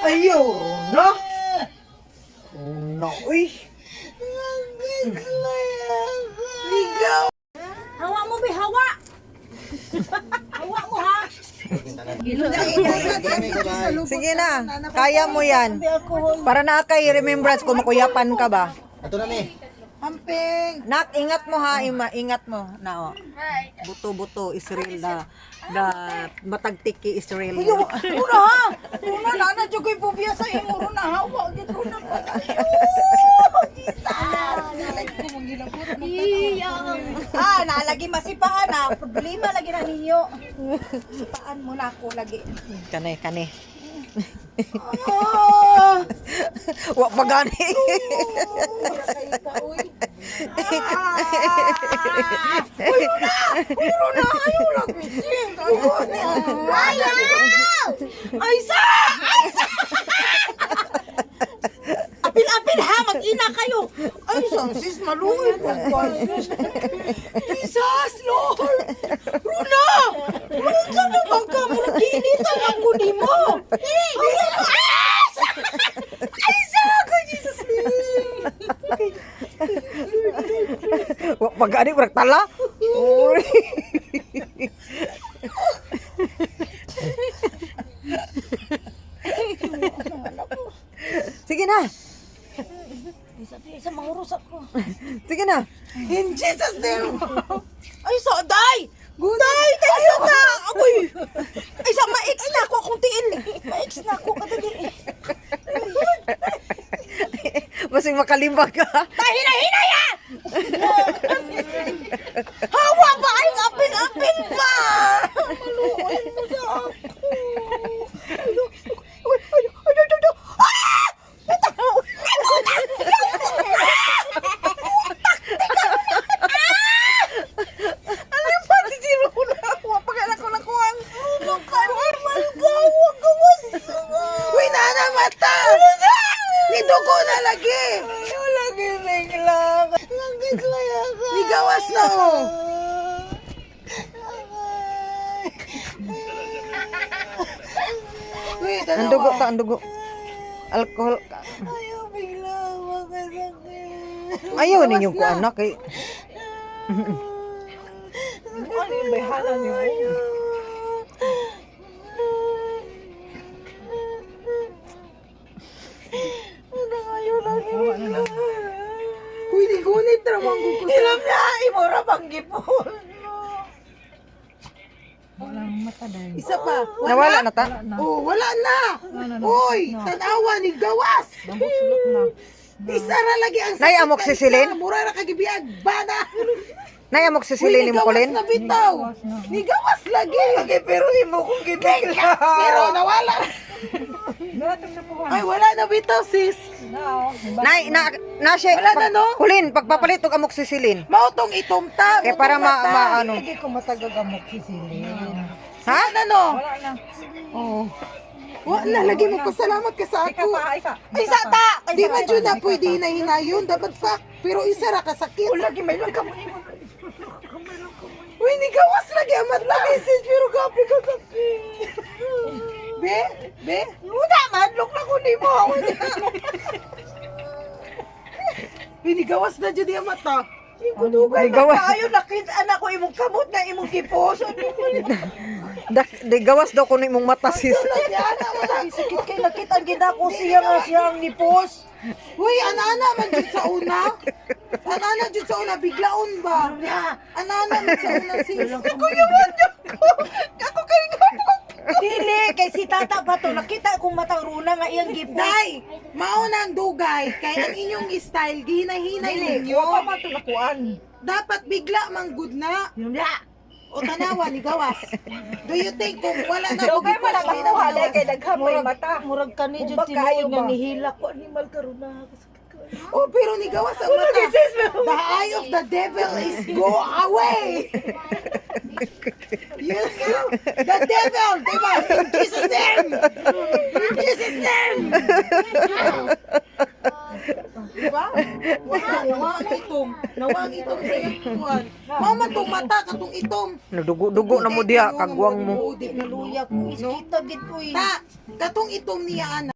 Ayaw na. No, uy. Ligaw. Hawa mo, be, hawa! Hawa mo, ha? Sige na, kaya mo yan. Para na kay remembrance kung makuyapan ka ba. Ato na mi. Amping. Nak, ingat mo ha, ingat mo na oh. Buto-buto Israel da matagtiki Israel. Una ha. Una na jogoy pobya sa imo ro na hawa gid ro na. Nalagi masipaan na. Problema lagi na ninyo. Sipaan mo na ako lagi. Kane. Ah! Wa pagani. Ayaw lang bising. Ayaw! Aysa! Apil-apil ha, mag-ina kayo. Ay, sis, malungay po. Jesus, Lord! Runa! Runa naman ka, mag-initan ang kuni mo. Ay, sago, Jesus! Wa pagani berak tala. Uy. Sige na. Isa mangurusap ko. Sige na. In Jesus' name! Ay, so, day! Day! Tayo na! Akoy! Ay, sa ma-ex na ako akong tiin. Ma-ex na ako kadali. Masing makalimbag ka. Hina ya! Hawa ba ay apil-apil pa! Maluoy mo sa ako. Nidugo na lagi! Lagi bigla. Lagi kaya ka. Nigawas na oh! Wait, Ang dugo ta, ang dugo. Alcohol. Ayaw bigla makasakit. Ayaw ninyo ko anak eh. Ano yung bayahanan niyo? Uy, di gunit ramang gusto. Ilam na, imura bang gipon. Isa pa. Nawala na ta. Oh, wala na. Uy, tanawa ni gawas. Isa ra lagi ang Nay, amok si Silin? Mura ra kagibiyag bana. Nay amok si Silin ni mo kulin. Na bitaw. Ni gawas lagi. Lagi pero imo kong gibigla. Pero nawala. Ay, wala na bitaw sis. Nay, na siya. Wala na, no? Kulin, pagpapalit og amok si Silin. Mautong itumta. Kaya para ano. Hindi ko matagagamok si Silin. Ha? Wala no? Wala na. Oo. Wala, lagi mo pasalamat ka sa ako. Isa ta! Di man dyan na pwede hinayon. Dapat fact. Pero isa ra kasakit. Lagi may lang kamunin mo. Uy, ni gawas lagi amat lagi sis. Pero gabi ka sakit. Be? Muna, madlok na ko ni mo. Uy, ni gawas na dyan di amat ta. Ikudugay na gawas. tayo. Nakita anak ko imong kamot na imong kiposo. Di gawas daw kuno imong mata sis. Sakit kay nakita ang ginako siya nga siyang nipos. Uy, ana-ana man dyan sa una. Ana-ana dyan sa una, biglaon ba? Ana-ana man sa una sis. Ako yaman dyan ko. Ako kay dili, kay si tata ba to? Nakita kong matang runa nga iyang gift. Day, maunang dugay. Kay ang inyong style, gihinay-hinay ninyo. Huwag pa matulakuan. Dapat bigla mang good na. O tanawa ni gawas. Do you think kung wala na ko Dugay man ang makuha kay daghamay mata. Murag kani jud kayo tinuod nga ba? nihila ko animal karon na. Oh, pero ni gawas ang mata. The eye of the devil is go away. You know, the devil, diba? In Jesus' name. In Jesus' name. Diba? Nawa ang itom. Nawa ang itom sa iyong mama tong mata katong itom. Dugo na mo diha kagwang mo. Di naluya ko. Iskita gid ko. Ta, katong itom niya ana.